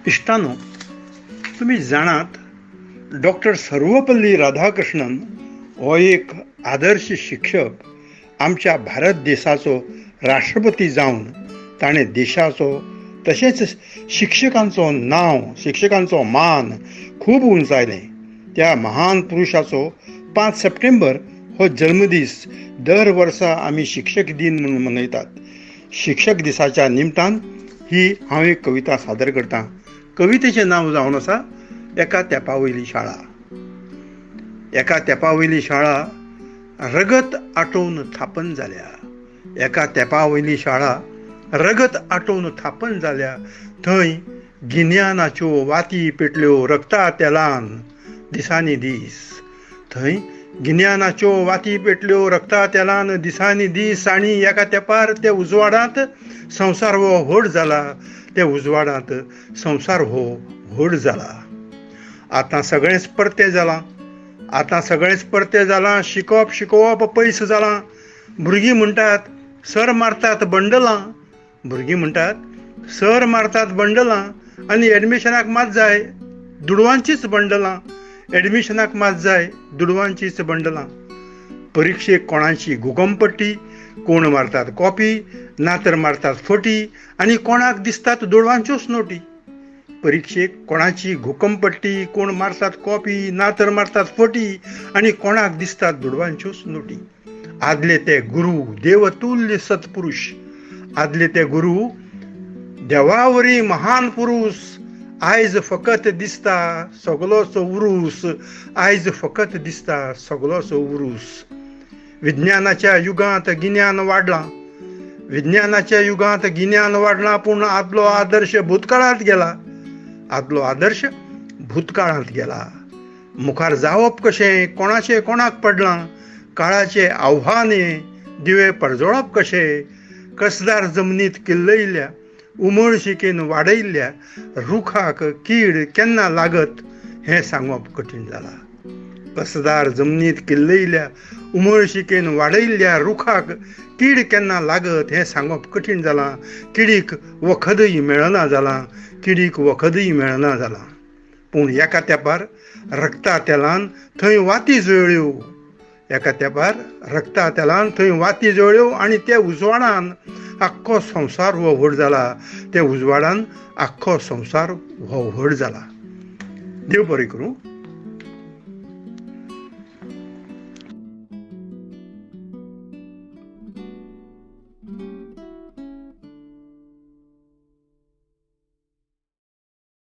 इष्टांनो, तुम्ही जाणात डॉक्टर सर्वपल्ली राधाकृष्णन हो एक आदर्श शिक्षक आमच्या भारत देशाचो राष्ट्रपती जावन ताणें देशाचो तशेंच शिक्षकांचो नांव शिक्षकांचो मान खूब उंचायलें. त्या महान पुरुषाचो 5 सप्टेंबर हो जन्मदीस दर वर्सा आमी शिक्षक दिन म्हणून मनयतात. शिक्षक दिसाच्या निमतान ही हांव एक कविता सादर करतां. कवितेचें नांव जावन आसा एका तेंपावयली शाळा. एका तेंपावयली शाळा रगत आटोवन थापन जाल्या. एका तेंपावयली शाळा रगत आटोवन थापन जाल्या. थंय गिन्यानाच्यो वाती पेटल्यो रक्ता तेलान दिसांनी दीस. थंय गिन्यानाच्यो वाती पेटल्यो रक्ता तेलान दिसांनी दीस. आनी एका तेंपार ते उजवाडांत संवसार हो व्हड जाला. ते उजवाडांत संवसार हो व्हड जाला. आतां सगळेंच परतें जालां. आतां सगळेंच परतें जालां. शिकोवप पयस जालां. भुरगीं म्हणटात सर मारतात बंडलां. भुरगीं म्हणटात सर मारतात बंडलां. आनी एडमिशनाक मात जाय दुडवांचीच बंडलां. एडमिशनाक मात जाय दुडवांचीच बंडलां. परिक्षेक कोणाची घुगमपट्टी, कोण मारतात कॉपी ना तर मारतात फटी. आनी कोणाक दिसतात दुडवांच्योच नोटी. परिक्षेक कोणाची घुकमपट्टी, कोण मारतात कॉपी ना तर मारतात फटी. आनी कोणाक दिसतात दुडवांच्योच नोटी. आदले ते गुरू देवतुल्य सत्पुरुष. आदले ते गुरू देवावरी महान पुरुष. आयज फकत दिसता सगलोचो उरूस. आयज फकत दिसता सगलोचो उरूस. विज्ञानाच्या युगांत गिन्यान वाडलां. विज्ञानाच्या युगांत गिन्यान वाडलां. पूण आदलो आदर्श भूतकाळांत गेला. आदलो आदर्श भूतकाळांत गेला. मुखार जावप कशें कोणाचें कोणाक पडलां. काळाचें आव्हाने दिवे परजोळप कशें. कसदार जमनीत किल्लयल्या उमळशिकेन वाडयल्ल्या रुखाक कीड केन्ना लागत हें सांगप कठीण जालां. कसदार जमनीत किल्लयल्या उमळशिकेन वाडयल्ल्या रुखाक कीड केन्ना लागत हें सांगप कठीण जालां. किडीक वखदय मेळना जालां. किडीक वखदय मेळना जालां. पूण एका तेंपार रक्ता तेलान थंय वाती जळ्ळ्यो. एका तेंपार रक्ता तेलान थंय वाती जळ्ळ्यो. आनी ते उजवाडान आख्खो संवसार हो व्हड जाला. ते उजवाडान आख्खो संवसार हो व्हड जाला. देव बरें करूं.